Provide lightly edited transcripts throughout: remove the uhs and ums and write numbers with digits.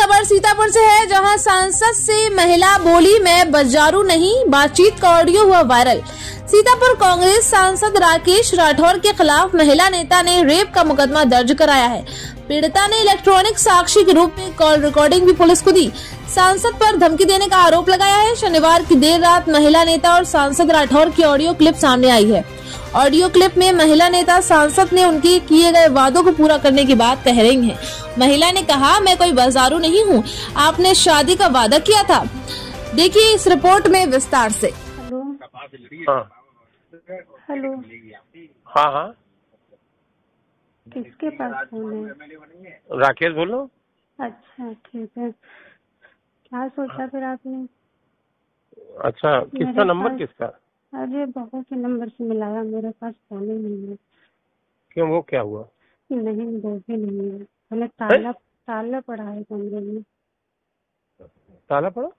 खबर सीतापुर से है, जहां सांसद से महिला बोली मैं बजारू नहीं, बातचीत का ऑडियो हुआ वायरल। सीतापुर कांग्रेस सांसद राकेश राठौर के खिलाफ महिला नेता ने रेप का मुकदमा दर्ज कराया है। पीड़िता ने इलेक्ट्रॉनिक साक्षी के रूप में कॉल रिकॉर्डिंग भी पुलिस को दी। सांसद पर धमकी देने का आरोप लगाया है। शनिवार की देर रात महिला नेता और सांसद राठौर की ऑडियो क्लिप सामने आई है। ऑडियो क्लिप में महिला नेता सांसद ने उनके किए गए वादों को पूरा करने की बात कह रही हैं। महिला ने कहा, मैं कोई बाजारू नहीं हूँ, आपने शादी का वादा किया था। देखिए इस रिपोर्ट में विस्तार से। हेलो। हाँ हाँ, किसके पास फोन है? राकेश बोलो। अच्छा ठीक है। क्या सोचा फिर आपने? अच्छा, किसका नंबर किसका? अरे बहू के नंबर से मिलाया, मेरे पास फोन ही नहीं है। क्यों, वो क्या हुआ? नहीं, वो भी नहीं है। मैंने ताला पड़ा है कमरे में। ताला पड़ा?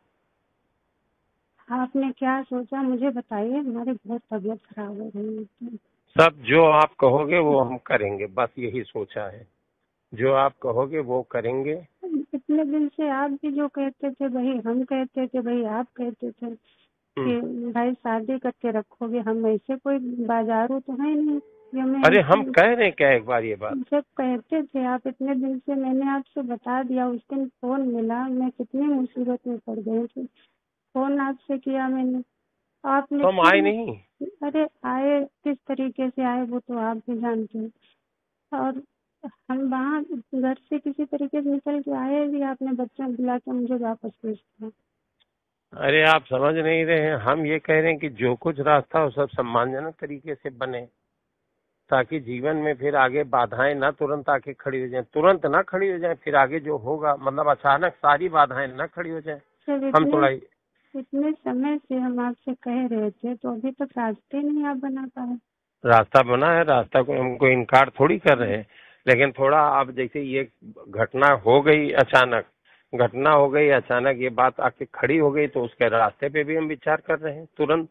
आपने क्या सोचा मुझे बताइए, हमारी बहुत तबीयत खराब हो रही है। सब जो आप कहोगे वो हम करेंगे, बस यही सोचा है। जो आप कहोगे वो करेंगे। इतने दिन से आप भी जो कहते थे वही हम कहते थे, वही आप कहते थे कि भाई शादी करके रखोगे। हम ऐसे कोई बाजारू तो है नहीं। अरे हम कह रहे हैं क्या एक बार ये बात? जब कहते थे आप इतने दिन से, मैंने आपसे बता दिया। उस दिन फोन मिला, मैं कितनी मुसीबत में पड़ गई थी। फोन आपसे किया मैंने, आपने हम आए नहीं। अरे आए, किस तरीके से आए वो तो आप भी जानते हैं। और हम वहाँ घर से किसी तरीके से निकल के आए भी, आपने बच्चों बुला के मुझे वापस भेज दिया। अरे आप समझ नहीं रहे हैं, हम ये कह रहे हैं कि जो कुछ रास्ता हो सब सम्मानजनक तरीके से बने, ताकि जीवन में फिर आगे बाधाएं ना तुरंत आके खड़ी हो जाएं, तुरंत ना खड़ी हो जाएं, फिर आगे जो होगा मतलब अचानक सारी बाधाएं ना खड़ी हो जाएं। हम थोड़ा इतने समय से हम आपसे कह रहे थे, तो अभी तक रास्ते नहीं आप बना पाए। रास्ता बना है, रास्ता को हमको इनकार थोड़ी कर रहे हैं, लेकिन थोड़ा अब जैसे ये घटना हो गई अचानक ये बात आके खड़ी हो गई, तो उसके रास्ते पे भी हम विचार कर रहे हैं। तुरंत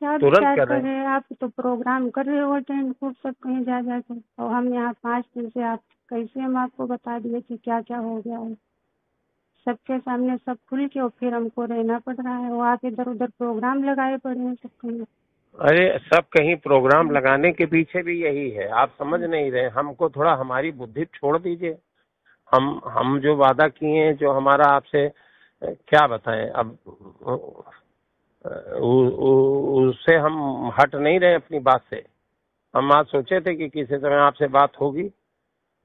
कर रहे हैं। आप तो प्रोग्राम कर रहे हो टेंट फूट सब कहीं जा जाकर, और हम यहाँ 5 दिन से आप कैसे हम आपको बता दिए कि क्या क्या हो गया है सबके सामने, सब खुल के, और फिर हमको रहना पड़ रहा है। वो आप इधर उधर प्रोग्राम लगाए पड़े हैं सब कहीं। अरे सब कहीं प्रोग्राम लगाने के पीछे भी यही है, आप समझ नहीं रहे। हमको थोड़ा हमारी बुद्धि छोड़ दीजिए। हम जो वादा किए हैं, जो हमारा आपसे क्या बताएं अब, उससे हम हट नहीं रहे अपनी बात से। हम आज सोचे थे कि किसी समय आपसे बात होगी,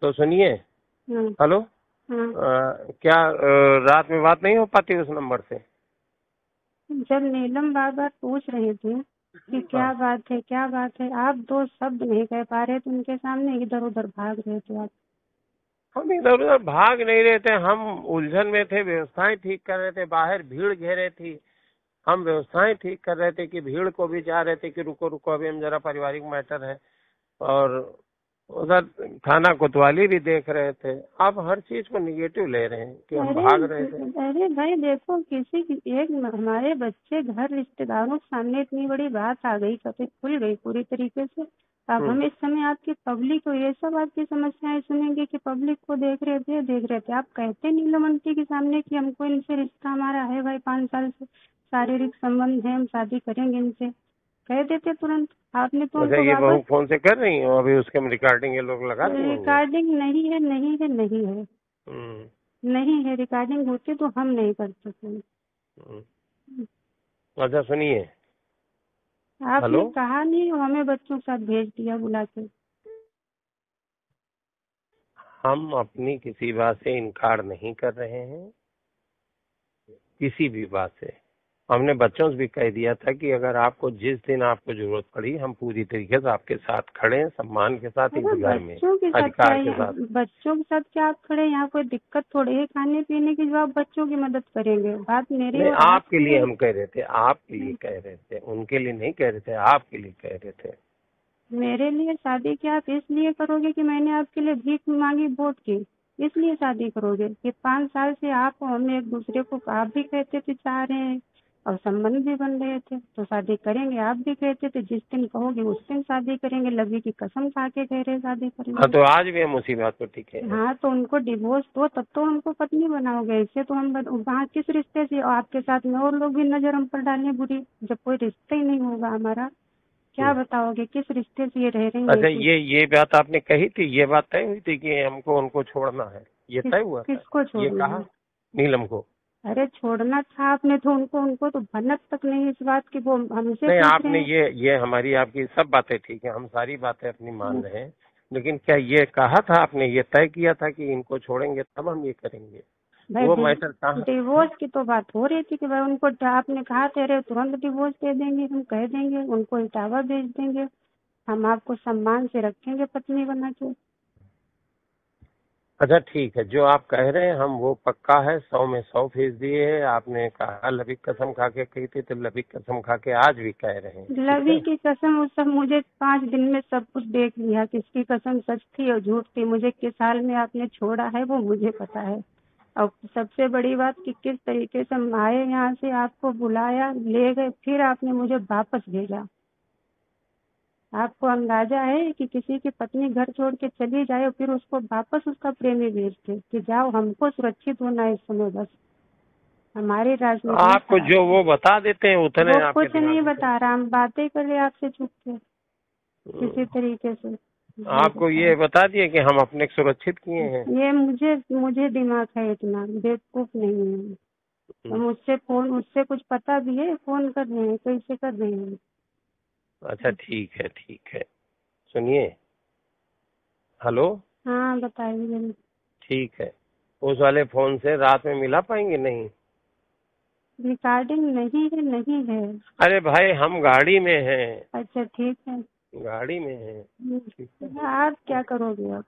तो सुनिए। हेलो। क्या रात में बात नहीं हो पाती उस नंबर से? जब नीलम बार पूछ रहे थे कि क्या बात है, आप 2 शब्द नहीं कह पा रहे थे उनके सामने, इधर उधर भाग रहे थे आप। हम इधर उधर भाग नहीं रहे थे, हम उलझन में थे, व्यवस्थाएं ठीक कर रहे थे। बाहर भीड़ घेरे थी, हम व्यवस्थाएं ठीक कर रहे थे कि भीड़ को भी चाह रहे थे कि रुको अभी हम जरा पारिवारिक मैटर है, और उधर थाना कोतवाली भी देख रहे थे। आप हर चीज को निगेटिव ले रहे हैं कि हम भाग रहे थे। अरे भाई देखो, एक हमारे बच्चे घर रिश्तेदारों के सामने इतनी बड़ी बात आ गई, कभी खुल गई पूरी तरीके से। अब हम इस समय आपकी पब्लिक को ये सब आपकी समस्याएं सुनेंगे कि पब्लिक को देख रहे थे। आप कहते नीलमंती के सामने कि हमको इनसे रिश्ता हमारा है भाई, 5 साल से शारीरिक संबंध है, हम शादी करेंगे इनसे, कह देते तुरंत। आपने तो ये बहू फोन से कर रही हो अभी, उसके रिकॉर्डिंग ये लोग लगा दिए। रिकॉर्डिंग नहीं है, रिकॉर्डिंग होती तो हम नहीं कर सकते। अच्छा सुनिए, आपने कहा नहीं, हमें बच्चों के साथ भेज दिया बुला के। हम अपनी किसी बात से इनकार नहीं कर रहे हैं, किसी भी बात से। हमने बच्चों से भी कह दिया था कि अगर आपको जिस दिन आपको जरूरत पड़ी, हम पूरी तरीके से आपके साथ खड़े हैं, सम्मान के साथ, एक घर में अधिकार के साथ। बच्चों के साथ क्या आप खड़े? यहाँ कोई दिक्कत थोड़ी है खाने पीने की, जो आप बच्चों की मदद करेंगे। बात मेरी और आपके लिए हम कह रहे थे, आपके लिए कह रहे थे, उनके लिए नहीं कह रहे थे, आपके लिए कह रहे थे। मेरे लिए शादी क्या आप इसलिए करोगे कि मैंने आपके लिए भीख मांगी वोट की, इसलिए शादी करोगे? कि 5 साल से आप हम एक दूसरे को, आप भी कहते थे चाह रहे हैं और संबंध भी बन रहे थे, तो शादी करेंगे। आप भी कहते थे जिस दिन कहोगे उस दिन शादी करेंगे, लवी की कसम खा के कह रहे शादी हाँ, करेंगे। तो आज भी हम उसी बात पर टिके हैं। हाँ, तो उनको डिवोर्स दो तब तो उनको पत्नी बनाओगे। इससे तो हम वहाँ किस रिश्ते से, आपके साथ में और लोग भी नजर हम पर डालें बुरी, जब कोई रिश्ता ही नहीं होगा हमारा, क्या बताओगे किस रिश्ते से ये रह रही अच्छा, है? ये बात आपने कही थी, ये बात तय हुई थी कि हमको उनको छोड़ना है, ये तय हुआ था? किसको ये छोड़ना कहा है? नीलम को? अरे छोड़ना था आपने तो उनको तो भनक तक नहीं इस बात की, वो हमसे नहीं, पूछ आपने रहे हैं। ये हमारी आपकी सब बातें ठीक है, हम सारी बातें अपनी मान रहे हैं, लेकिन क्या ये कहा था आपने, ये तय किया था कि इनको छोड़ेंगे तब हम ये करेंगे? वो मैटर कहाँ? डिवोर्स की तो बात हो रही थी कि भाई उनको आपने कहा थे अरे तुरंत डिवोर्स दे देंगे, हम कह देंगे उनको इटावा भेज देंगे, हम आपको सम्मान से रखेंगे पत्नी बना के। अच्छा ठीक है, जो आप कह रहे हैं हम वो पक्का है, 100 में 100% है। आपने कहा लवी कसम खा के कही थी, तो लवी कसम खा के आज भी कह रहे हैं। लवी की कसम उस सब मुझे 5 दिन में सब कुछ देख लिया, किसकी कसम सच थी और झूठ थी, मुझे किस हाल में आपने छोड़ा है वो मुझे पता है। और सबसे बड़ी बात कि किस तरीके से हम आए यहाँ से, आपको बुलाया, ले गए, फिर आपने मुझे वापस भेजा। आपको अंदाजा है कि किसी की पत्नी घर छोड़ के चली जाए और फिर उसको वापस उसका प्रेमी भेजते कि जाओ, हमको सुरक्षित होना है इस समय बस। हमारी राजनीति आपको जो वो बता देते हैं उतने वो आपके कुछ नहीं दिमाग में बता रहा, हम बातें कर रहे आपसे चुप के किसी तरीके से। आपको ये बता दिए कि हम अपने को सुरक्षित किए हैं। ये मुझे दिमाग है, इतना बेवकूफ नहीं है। तो मुझसे कुछ पता भी है, फोन कर रहे हैं, कैसे कर रहे हैं? अच्छा ठीक है, ठीक है, सुनिए, हेलो, हाँ बताइए। ठीक है, उस वाले फोन से रात में मिला पाएंगे? नहीं, रिकॉर्डिंग नहीं है। अरे भाई हम गाड़ी में हैं, अच्छा ठीक है। गाड़ी में हैं, ठीक है, आप क्या करोगे अब?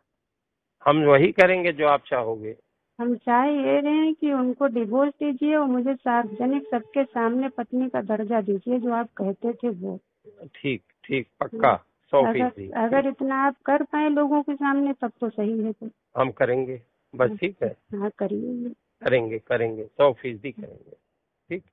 हम वही करेंगे जो आप चाहोगे। हम चाह ये रहे हैं कि उनको डिवोर्स दीजिए और मुझे सार्वजनिक सबके सामने पत्नी का दर्जा दीजिए जो आप कहते थे वो। ठीक ठीक, पक्का 100%। अगर इतना आप कर पाए लोगों के सामने तब तो सही है। तो हम करेंगे, बस ठीक है, हाँ करिए। करेंगे 100% करेंगे, ठीक।